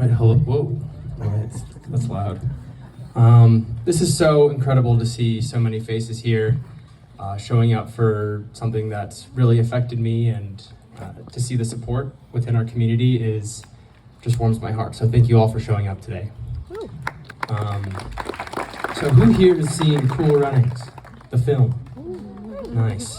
Right, hello, whoa, that's loud. This is so incredible to see so many faces here showing up for something that's really affected me, and to see the support within our community just warms my heart. So thank you all for showing up today. So who here has seen Cool Runnings, the film? Nice,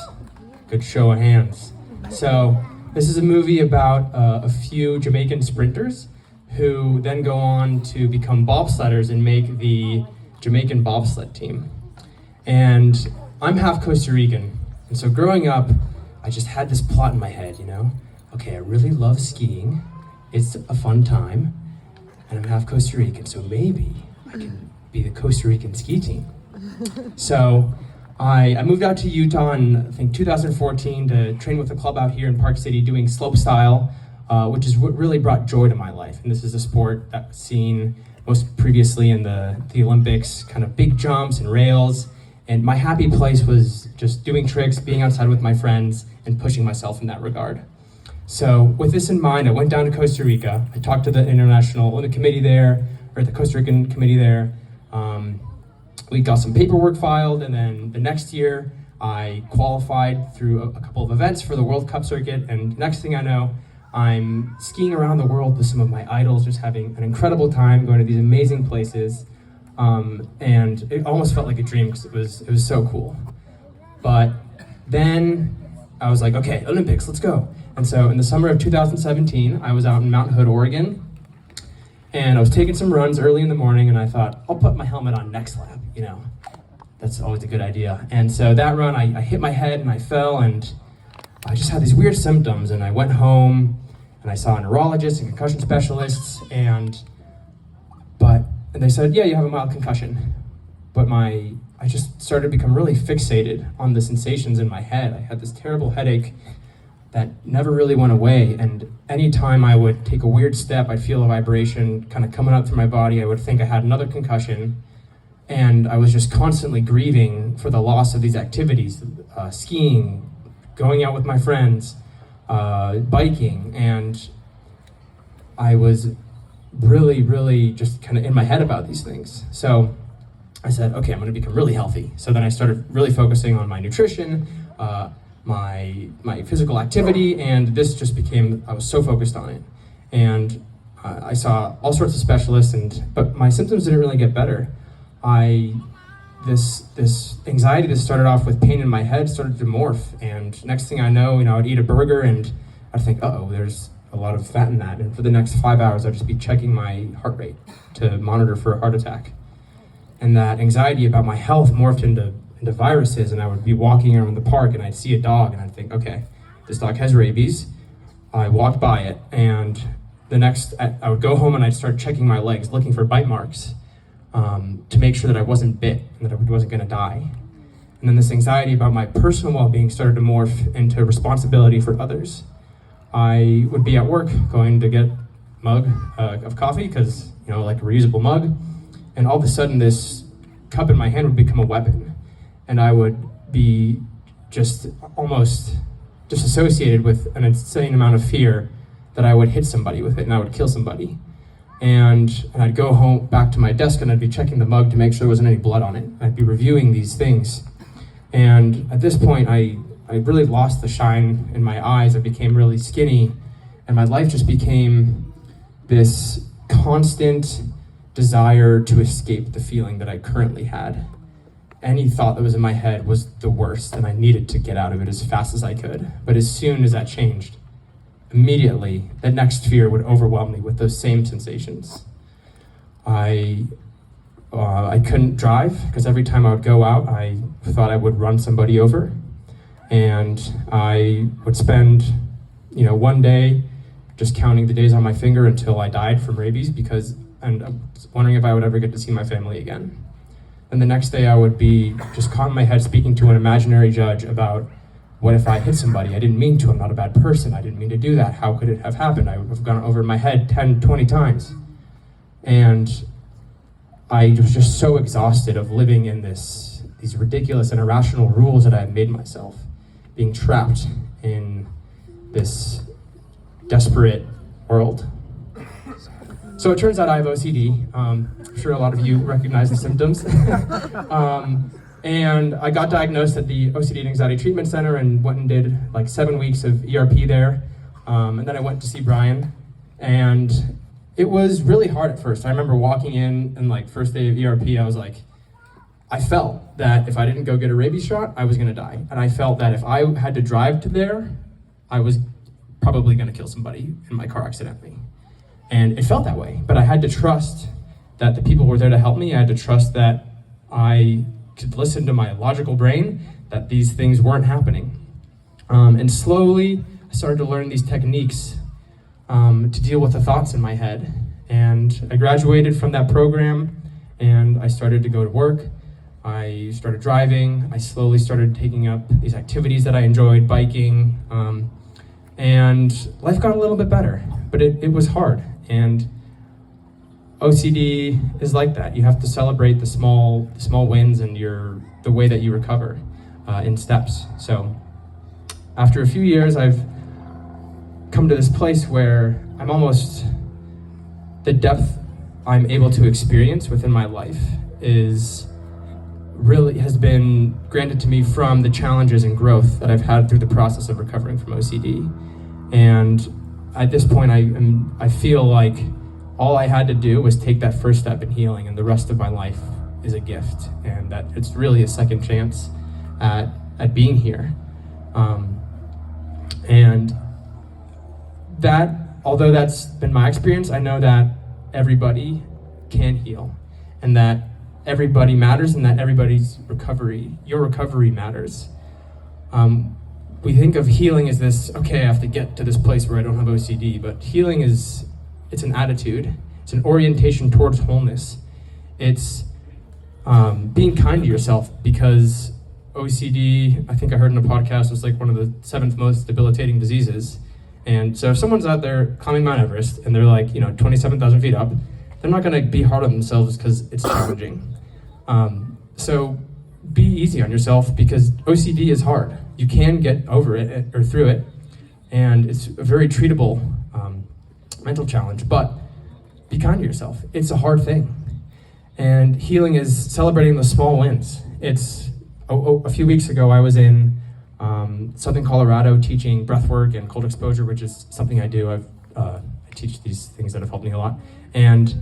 good show of hands. So this is a movie about a few Jamaican sprinters who then go on to become bobsledders and make the Jamaican bobsled team. And I'm half Costa Rican, and so growing up, I just had this plot in my head, okay, I really love skiing, it's a fun time, and I'm half Costa Rican, so maybe I can be the Costa Rican ski team. So I moved out to Utah in, I think, 2014 to train with a club out here in Park City doing slopestyle, which is what really brought joy to my life. And this is a sport that's seen most previously in the Olympics, kind of big jumps and rails. And my happy place was just doing tricks, being outside with my friends, and pushing myself in that regard. So with this in mind, I went down to Costa Rica. I talked to the International Olympic Committee there, or the Costa Rican committee there. We got some paperwork filed, and then the next year I qualified through a couple of events for the World Cup circuit, and next thing I know, I'm skiing around the world with some of my idols, just having an incredible time, going to these amazing places, and it almost felt like a dream because it was so cool. But then I was like, okay, Olympics, let's go. And so in the summer of 2017, I was out in Mount Hood, Oregon, and I was taking some runs early in the morning, and I thought, I'll put my helmet on next lap, that's always a good idea. And so that run, I hit my head and I fell, and I just had these weird symptoms, and I went home and I saw a neurologist and concussion specialists, and they said, yeah, you have a mild concussion. But I just started to become really fixated on the sensations in my head. I had this terrible headache that never really went away, and anytime I would take a weird step, I'd feel a vibration kind of coming up through my body. I would think I had another concussion, and I was just constantly grieving for the loss of these activities, skiing, going out with my friends, biking, and I was really, really just kind of in my head about these things. So I said, okay, I'm gonna become really healthy. So then I started really focusing on my nutrition, my physical activity, and this just became, I was so focused on it. And I saw all sorts of specialists, but my symptoms didn't really get better. This anxiety that started off with pain in my head started to morph, and next thing I know, I'd eat a burger and I'd think, uh-oh, there's a lot of fat in that, and for the next 5 hours I'd just be checking my heart rate to monitor for a heart attack. And that anxiety about my health morphed into viruses, and I would be walking around the park and I'd see a dog and I'd think, okay, this dog has rabies. I walked by it, and I would go home and I'd start checking my legs, looking for bite marks, to make sure that I wasn't bit and that I wasn't gonna die. And then this anxiety about my personal well-being started to morph into responsibility for others. I would be at work going to get a mug of coffee, because, like a reusable mug, and all of a sudden this cup in my hand would become a weapon. And I would be just almost disassociated with an insane amount of fear that I would hit somebody with it and I would kill somebody. And I'd go home back to my desk and I'd be checking the mug to make sure there wasn't any blood on it. I'd be reviewing these things. And at this point, I really lost the shine in my eyes. I became really skinny, and my life just became this constant desire to escape the feeling that I currently had. Any thought that was in my head was the worst, and I needed to get out of it as fast as I could. But as soon as that changed, immediately, the next fear would overwhelm me with those same sensations. I couldn't drive, because every time I would go out, I thought I would run somebody over. And I would spend, one day just counting the days on my finger until I died from rabies, and I was wondering if I would ever get to see my family again. And the next day I would be just caught in my head speaking to an imaginary judge about, what if I hit somebody? I didn't mean to, I'm not a bad person, I didn't mean to do that, how could it have happened? I would have gone over my head 10, 20 times. And I was just so exhausted of living in these ridiculous and irrational rules that I had made myself, being trapped in this desperate world. So it turns out I have OCD. I'm sure a lot of you recognize the symptoms. And I got diagnosed at the OCD and Anxiety Treatment Center and went and did like 7 weeks of ERP there. And then I went to see Brian. And it was really hard at first. I remember walking in and like first day of ERP, I was like, I felt that if I didn't go get a rabies shot, I was gonna die. And I felt that if I had to drive to there, I was probably gonna kill somebody in my car accidentally. And it felt that way, but I had to trust that the people were there to help me. I had to trust that I could listen to my logical brain, that these things weren't happening. And slowly, I started to learn these techniques to deal with the thoughts in my head. And I graduated from that program, and I started to go to work. I started driving. I slowly started taking up these activities that I enjoyed, biking, and life got a little bit better, but it was hard. And OCD is like that. You have to celebrate the small wins and the way that you recover in steps. So after a few years, I've come to this place where I'm almost, the depth I'm able to experience within my life has been granted to me from the challenges and growth that I've had through the process of recovering from OCD. And at this point, I feel like all I had to do was take that first step in healing, and the rest of my life is a gift, and that it's really a second chance at being here. And that, although that's been my experience, I know that everybody can heal, and that everybody matters, and that everybody's recovery, your recovery matters. We think of healing as this, okay, I have to get to this place where I don't have OCD, but healing it's an attitude, it's an orientation towards wholeness. It's being kind to yourself, because OCD, I think I heard in a podcast, was like one of the 7th most debilitating diseases. And so if someone's out there climbing Mount Everest and they're like, 27,000 feet up, they're not gonna be hard on themselves because it's challenging. So be easy on yourself, because OCD is hard. You can get over it or through it, and it's a very treatable mental challenge, but be kind to yourself. It's a hard thing. And healing is celebrating the small wins. It's a few weeks ago, I was in Southern Colorado teaching breathwork and cold exposure, which is something I do. I teach these things that have helped me a lot. And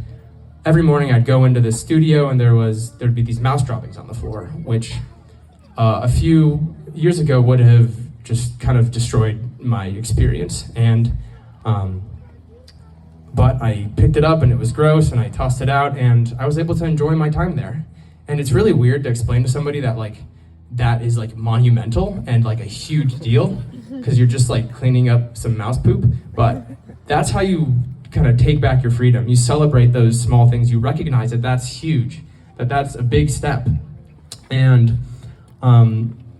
every morning I'd go into the studio, and there'd be these mouse droppings on the floor, which a few years ago would have just kind of destroyed my experience. And but I picked it up, and it was gross, and I tossed it out, and I was able to enjoy my time there. And it's really weird to explain to somebody that that is monumental and a huge deal, because you're just cleaning up some mouse poop. But that's how you kind of take back your freedom. You celebrate those small things. You recognize that that's huge, that that's a big step. And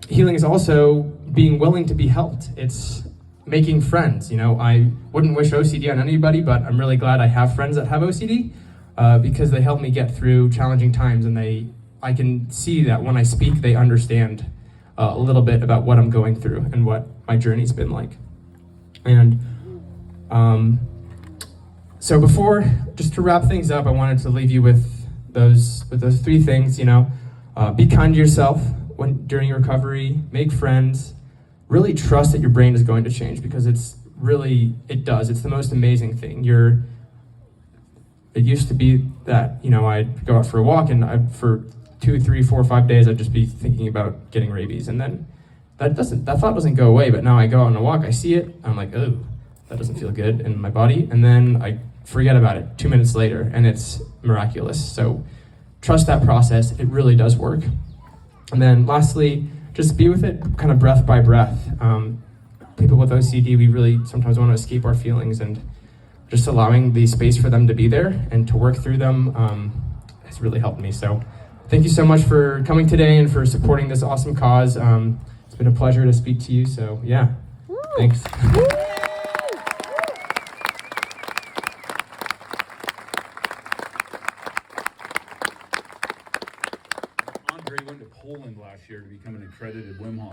healing is also being willing to be helped. It's making friends. I wouldn't wish OCD on anybody, but I'm really glad I have friends that have OCD, because they help me get through challenging times, and I can see that when I speak, they understand a little bit about what I'm going through and what my journey's been like. And so before, just to wrap things up, I wanted to leave you with those 3 things. Be kind to yourself during your recovery, make friends, really trust that your brain is going to change, because it does. It's the most amazing thing. It used to be that, I'd go out for a walk, and for 2, 3, 4, 5 days, I'd just be thinking about getting rabies. And then that thought doesn't go away, but now I go out on a walk, I see it, I'm like, oh, that doesn't feel good in my body. And then I forget about it 2 minutes later, and it's miraculous. So trust that process. It really does work. And then lastly, just be with it kind of breath by breath. People with OCD, we really sometimes want to escape our feelings, and just allowing the space for them to be there and to work through them has really helped me. So thank you so much for coming today and for supporting this awesome cause. It's been a pleasure to speak to you. So yeah, thanks. Andre went to Poland last year to become an accredited Wim Hof